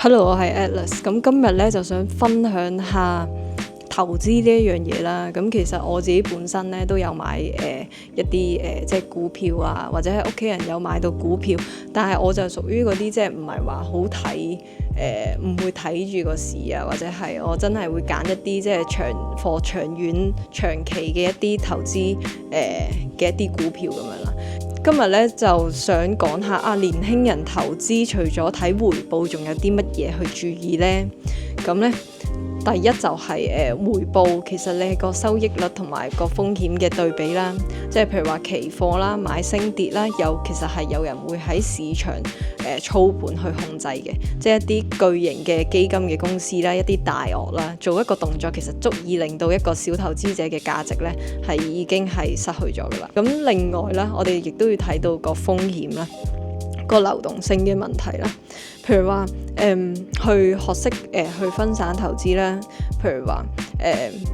Hello，我係 Atlas。咁今日咧就想分享下投資呢一樣嘢啦。咁其實我自己本身咧都有買一啲即係股票啊，或者係屋企人有買到股票，但係我就屬於嗰啲即係唔係話好睇唔會睇住個市啊，或者係我真係會揀一啲即係長遠長期嘅一啲投資嘅一啲股票咁樣啦。今日咧就想講下年輕人投資除咗睇回報，仲有啲乜嘢去注意呢？咁咧第一就係回報，其實你個收益率同埋個風險嘅對比啦，即係譬如話期貨啦、買升跌啦，其實係有人會喺市場操盤去控制嘅，即係一啲巨型嘅基金嘅公司啦、一啲大鱷啦，做一個動作其實足以令到一個小投資者嘅價值咧係已經係失去咗噶啦。咁另外啦，我哋亦都要睇到個風險啦、個流動性嘅問題啦，譬如話去學識去分散投資啦，譬如話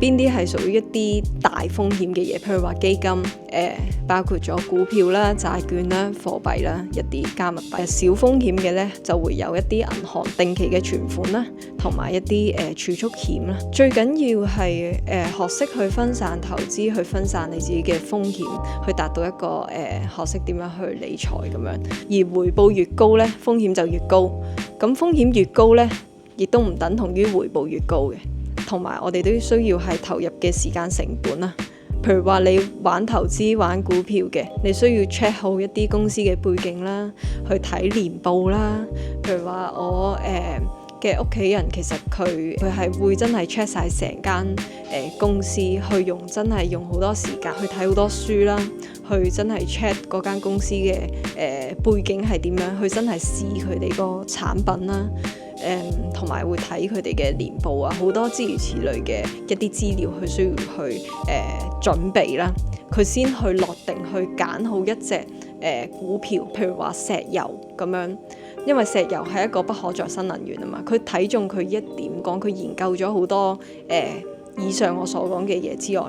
邊啲係屬於一啲大風險嘅嘢，譬如話基金包括咗股票啦、債券啦、貨幣啦、一啲加密幣。小風險嘅咧就會有一啲銀行定期嘅存款啦，同埋一啲儲蓄險啦。最緊要係學識去分散投資，去分散你自己嘅風險，去達到一個學識點樣去理財咁樣。而回報越高咧，風險就越高。咁風險越高咧，亦都唔等同於回報越高嘅。同埋我哋都需要係投入嘅時間成本啦。譬如話你玩投資玩股票嘅，你需要 check 好一啲公司嘅背景啦，去睇年報啦。譬如話我嘅屋企人其實佢係會真係 check 晒成間公司，真係用好多時間去睇好多書啦，去真係 check 嗰間公司嘅背景係點樣，去真係試佢哋個產品啦。同埋會睇佢哋嘅年報啊，好多諸如此類嘅一啲資料，佢需要去準備啦，佢先去落定去揀好一隻股票，譬如話石油咁樣，因為石油係一個不可再生能源啊嘛，佢睇中佢一點講，佢研究咗好多以上我所講嘅嘢之外，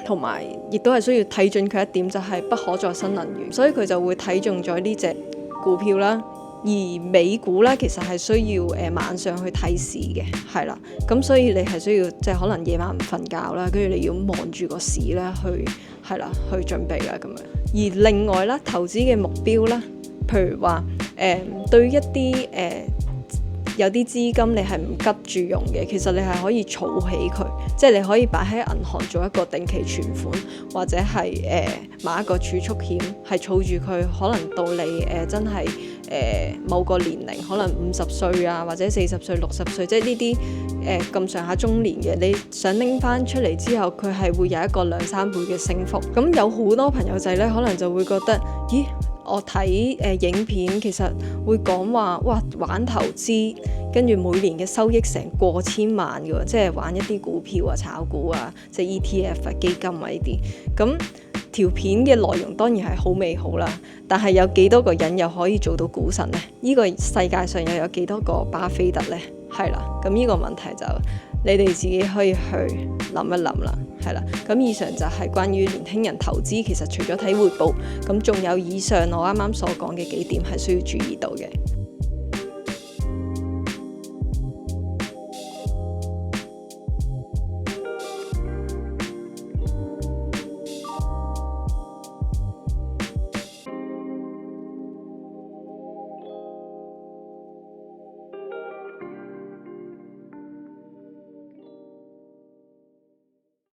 同埋亦都係需要睇準佢一點，就係不可再生能源，所以佢就會睇中咗呢隻股票啦。而美股咧，其實係需要晚上去睇市嘅，係啦，咁所以你係需要即係可能夜晚唔瞓覺啦，跟住你要望住個市咧去準備啦咁樣。而另外啦，投資嘅目標啦，譬如話對於一啲有啲資金你係唔急住用嘅，其實你係可以儲起佢，即係你可以擺喺銀行做一個定期存款，或者係買一個儲蓄險，係儲住佢，可能到你真係某個年齡，可能50歲啊，或者40歲、60歲，即係呢啲咁上下中年嘅，你想拎翻出嚟之後，佢係會有一個2-3倍嘅升幅。咁有好多朋友仔咧，可能就會覺得，咦？我睇影片其實會講話，哇玩投資，跟住每年嘅收益成過千萬嘅喎，即係玩一啲股票啊、炒股啊、即係 ETF 啊、基金啊呢啲。咁條片嘅內容當然係好美好啦，但係有幾多個人又可以做到股神呢？呢個世界上又有幾多個巴菲特呢？係啦，咁呢個問題就你哋自己可以去諗一諗啦，係啦。咁以上就係關於年輕人投資，其實除咗睇回報，咁仲有以上我啱啱所講嘅幾點係需要注意到嘅。